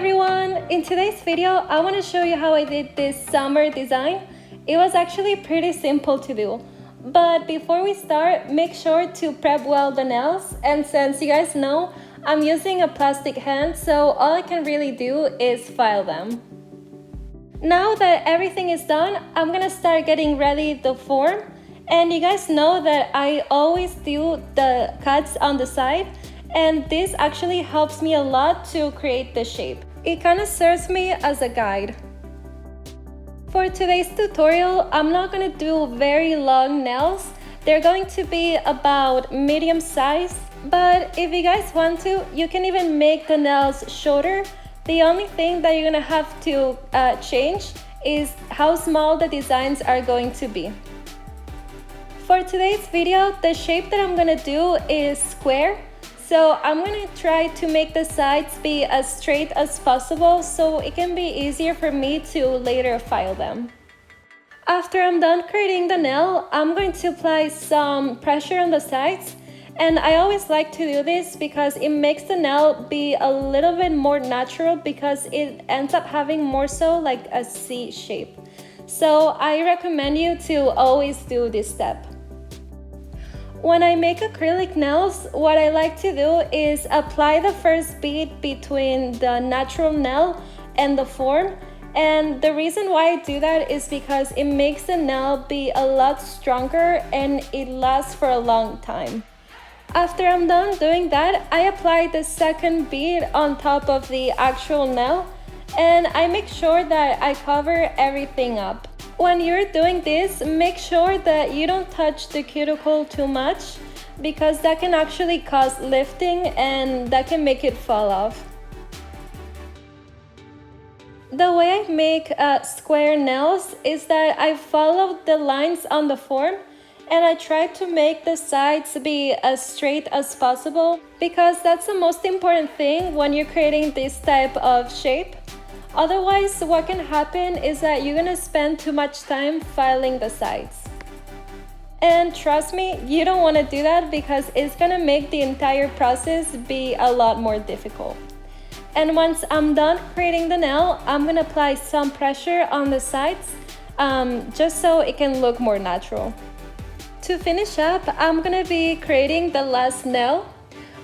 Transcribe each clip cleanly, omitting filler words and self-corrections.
everyone! In today's video, I want to show you how I did this summer design. It was actually pretty simple to do. But before we start, make sure to prep well the nails. And since you guys know, I'm using a plastic hand, so all I can really do is file them. Now that everything is done, I'm gonna start getting ready the form. And you guys know that I always do the cuts on the side, and this actually helps me a lot to create the shape. It kind of serves me as a guide. For today's tutorial, I'm not going to do very long nails. They're going to be about medium size, but if you guys want to, you can even make the nails shorter. The only thing that you're going to have to change is how small the designs are going to be. For today's video, the shape that I'm going to do is square. So I'm going to try to make the sides be as straight as possible so it can be easier for me to later file them. After I'm done creating the nail, I'm going to apply some pressure on the sides. And I always like to do this because it makes the nail be a little bit more natural because it ends up having more so like a C shape. So I recommend you to always do this step. When I make acrylic nails, what I like to do is apply the first bead between the natural nail and the form. And the reason why I do that is because it makes the nail be a lot stronger and it lasts for a long time. After I'm done doing that, I apply the second bead on top of the actual nail, and I make sure that I cover everything up. When you're doing this, make sure that you don't touch the cuticle too much because that can actually cause lifting and that can make it fall off. The way I make square nails is that I follow the lines on the form and I try to make the sides be as straight as possible because that's the most important thing when you're creating this type of shape. Otherwise, what can happen is that you're gonna spend too much time filing the sides. And trust me, you don't wanna do that because it's gonna make the entire process be a lot more difficult. And once I'm done creating the nail, I'm gonna apply some pressure on the sides just so it can look more natural. To finish up, I'm gonna be creating the last nail.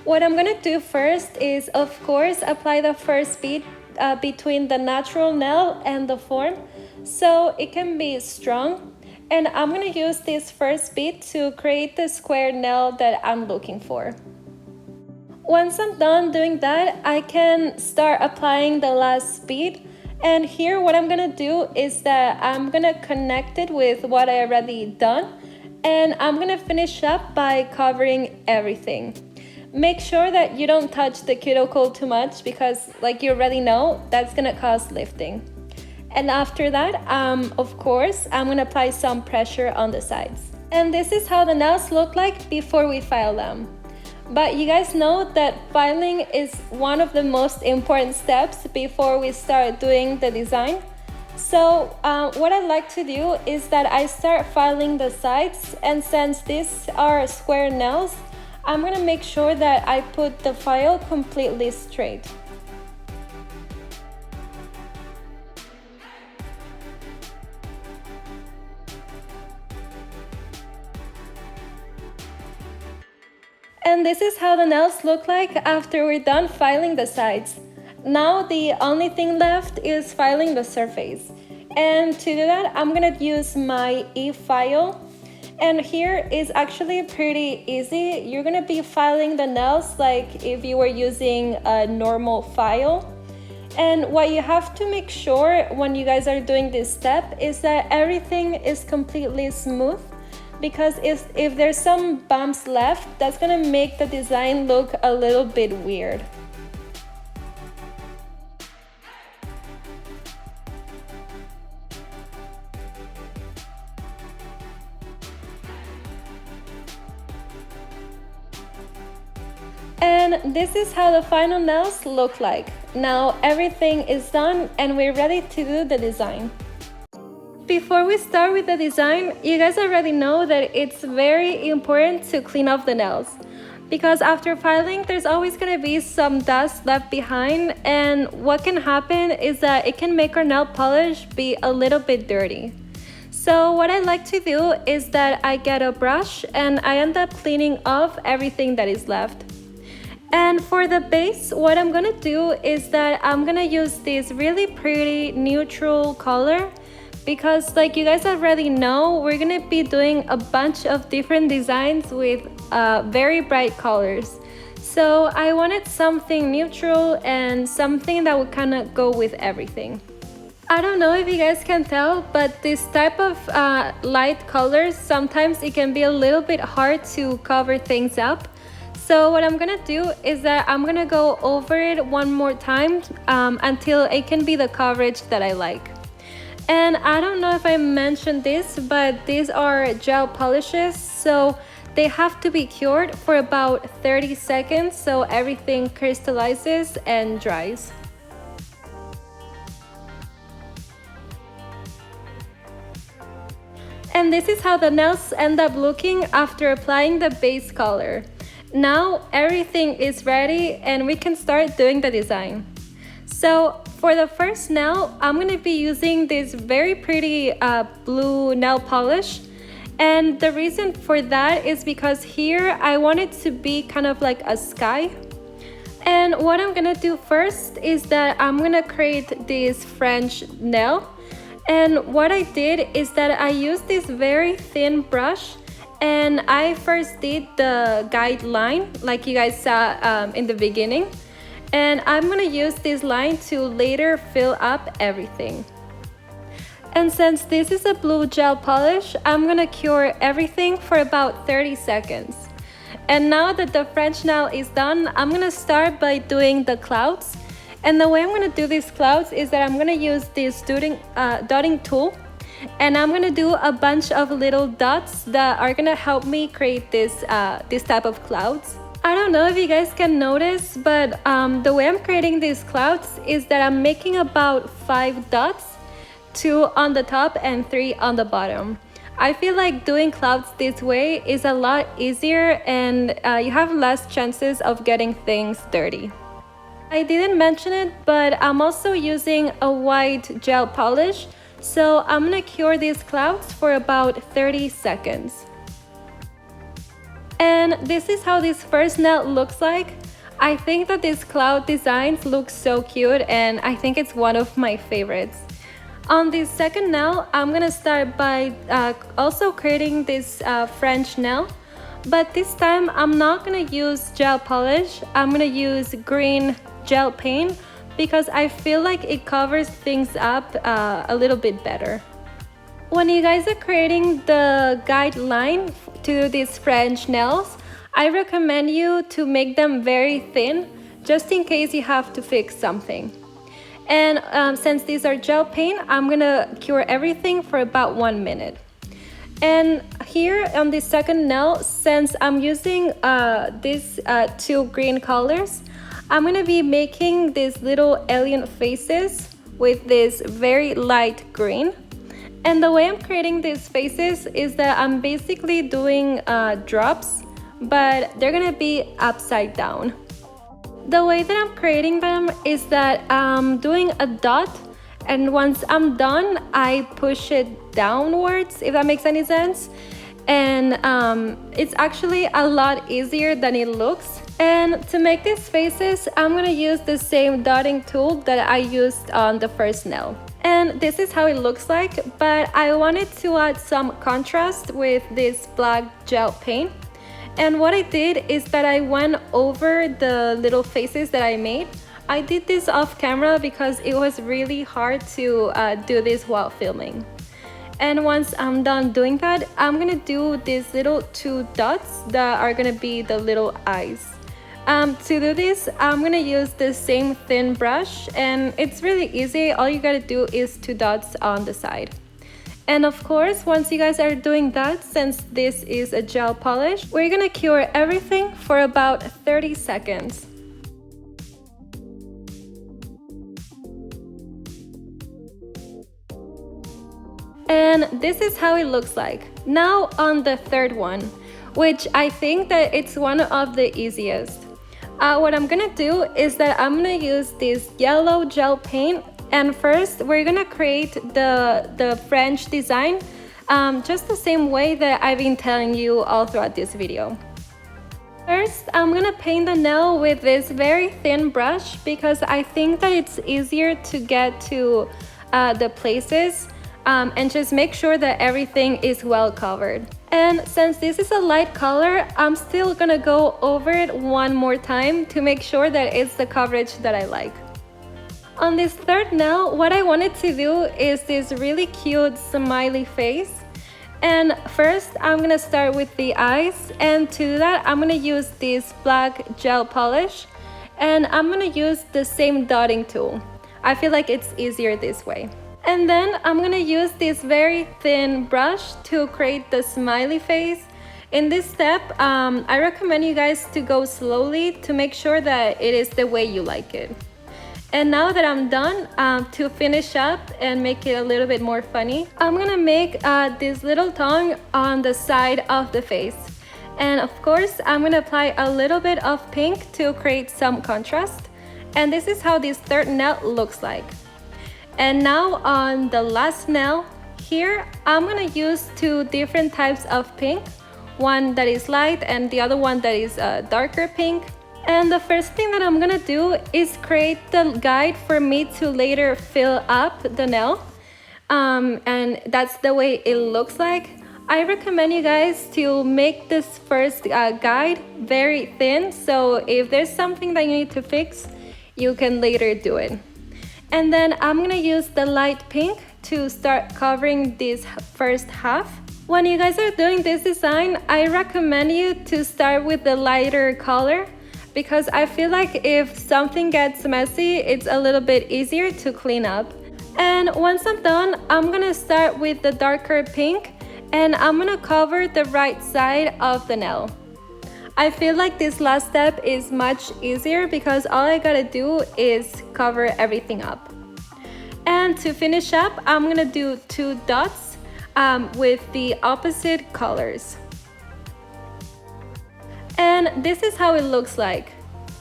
What I'm gonna do first is, of course, apply the first bead between the natural nail and the form so it can be strong, and I'm going to use this first bead to create the square nail that I'm looking for. Once I'm done doing that, I can start applying the last bead, and here what I'm going to do is that I'm going to connect it with what I already done, and I'm going to finish up by covering everything. Make sure that you don't touch the cuticle too much because, like you already know, that's gonna cause lifting. And after that, of course, I'm gonna apply some pressure on the sides. And this is how the nails look like before we file them. But you guys know that filing is one of the most important steps before we start doing the design. So what I like to do is that I start filing the sides, and since these are square nails, I'm going to make sure that I put the file completely straight. And this is how the nails look like after we're done filing the sides. Now the only thing left is filing the surface. And to do that, I'm going to use my e-file. And here is actually pretty easy. You're gonna be filing the nails like if you were using a normal file. And what you have to make sure when you guys are doing this step is that everything is completely smooth, because if there's some bumps left, that's gonna make the design look a little bit weird. And this is how the final nails look like. Now everything is done and we're ready to do the design. Before we start with the design, you guys already know that it's very important to clean off the nails. because after filing there's always going to be some dust left behind, and what can happen is that it can make our nail polish be a little bit dirty. So what I like to do is that I get a brush and I end up cleaning off everything that is left. And for the base, what I'm gonna do is that I'm gonna use this really pretty neutral color, because like you guys already know, we're gonna be doing a bunch of different designs with very bright colors. So I wanted something neutral and something that would kind of go with everything. I don't know if you guys can tell, but this type of light colors, sometimes it can be a little bit hard to cover things up. So what I'm gonna do is that I'm gonna go over it one more time until it can be the coverage that I like. And I don't know if I mentioned this, but these are gel polishes, so they have to be cured for about 30 seconds so everything crystallizes and dries. And this is how the nails end up looking after applying the base color. Now everything is ready and we can start doing the design. So for the first nail, I'm going to be using this very pretty blue nail polish. And the reason for that is because here I want it to be kind of like a sky. And what I'm going to do first is that I'm going to create this French nail. And what I did is that I used this very thin brush, and I first did the guideline like you guys saw in the beginning, and I'm gonna use this line to later fill up everything. And since this is a blue gel polish, I'm gonna cure everything for about 30 seconds. And now that the French nail is done, I'm gonna start by doing the clouds. And the way I'm gonna do these clouds is that I'm gonna use this dotting tool, and I'm gonna do a bunch of little dots that are gonna help me create this type of clouds. I don't know if you guys can notice, but the way I'm creating these clouds is that I'm making about 5 dots, 2 on the top and 3 on the bottom. I feel like doing clouds this way is a lot easier, and you have less chances of getting things dirty. I didn't mention it, but I'm also using a white gel polish, so I'm gonna cure these clouds for about 30 seconds. And this is how this first nail looks like. I think that these cloud designs look so cute, and I think it's one of my favorites. On this second nail, I'm gonna start by also creating this French nail. But this time, I'm not gonna use gel polish. I'm gonna use green gel paint because I feel like it covers things up a little bit better. When you guys are creating the guideline to these French nails, I recommend you to make them very thin, just in case you have to fix something. And since these are gel paint, I'm gonna cure everything for about 1 minute. And here on the second nail, since I'm using these 2 green colors, I'm gonna be making these little alien faces with this very light green. And the way I'm creating these faces is that I'm basically doing drops, but they're gonna be upside down. The way that I'm creating them is that I'm doing a dot, and once I'm done, I push it downwards, if that makes any sense. And it's actually a lot easier than it looks. And to make these faces, I'm gonna use the same dotting tool that I used on the first nail. And this is how it looks like, but I wanted to add some contrast with this black gel paint. And what I did is that I went over the little faces that I made. I did this off camera because it was really hard to do this while filming. And once I'm done doing that, I'm gonna do these little 2 dots that are gonna be the little eyes. To do this, I'm gonna use the same thin brush, and it's really easy. All you gotta do is 2 dots on the side. And of course, once you guys are doing that, since this is a gel polish, we're gonna cure everything for about 30 seconds. And this is how it looks like. Now on the third one, which I think that it's one of the easiest. What I'm gonna do is that I'm gonna use this yellow gel paint, and first we're gonna create the French design just the same way that I've been telling you all throughout this video. First, I'm gonna paint the nail with this very thin brush because I think that it's easier to get to the places and just make sure that everything is well covered. And since this is a light color, I'm still gonna go over it one more time to make sure that it's the coverage that I like. On this third nail, what I wanted to do is this really cute smiley face. And first, I'm gonna start with the eyes, and to do that, I'm gonna use this black gel polish, and I'm gonna use the same dotting tool. I feel like it's easier this way. And then I'm gonna use this very thin brush to create the smiley face. In this step, I recommend you guys to go slowly to make sure that it is the way you like it. And now that I'm done, to finish up and make it a little bit more funny, I'm gonna make this little tongue on the side of the face. And of course, I'm gonna apply a little bit of pink to create some contrast. And this is how this third nail looks like. And now on the last nail here, I'm gonna use two different types of pink. One that is light and the other one that is darker pink. And the first thing that I'm gonna do is create the guide for me to later fill up the nail. And that's the way it looks like. I recommend you guys to make this first guide very thin, so if there's something that you need to fix, you can later do it. And then I'm gonna use the light pink to start covering this first half. When you guys are doing this design, I recommend you to start with the lighter color, because I feel like if something gets messy, it's a little bit easier to clean up. And once I'm done, I'm gonna start with the darker pink, and I'm gonna cover the right side of the nail. I feel like this last step is much easier because all I gotta do is cover everything up. And to finish up, I'm gonna do two dots with the opposite colors. And this is how it looks like.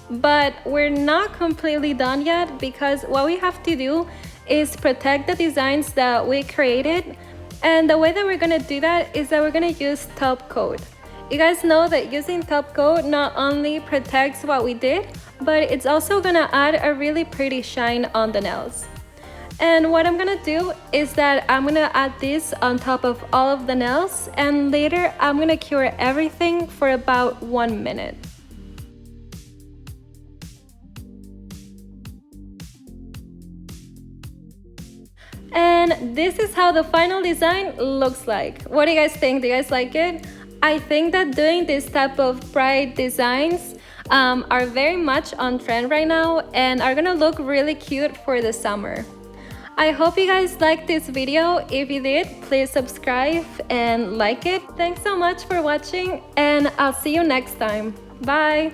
But we're not completely done yet, because what we have to do is protect the designs that we created. And the way that we're gonna do that is that we're gonna use top coat. You guys know that using top coat not only protects what we did, but it's also gonna add a really pretty shine on the nails. And what I'm gonna do is that I'm gonna add this on top of all of the nails, and later I'm gonna cure everything for about 1 minute. And this is how the final design looks like. What do you guys think? Do you guys like it? I think that doing this type of bright designs are very much on trend right now and are gonna look really cute for the summer. I hope you guys liked this video. If you did, please subscribe and like it. Thanks so much for watching, and I'll see you next time. Bye!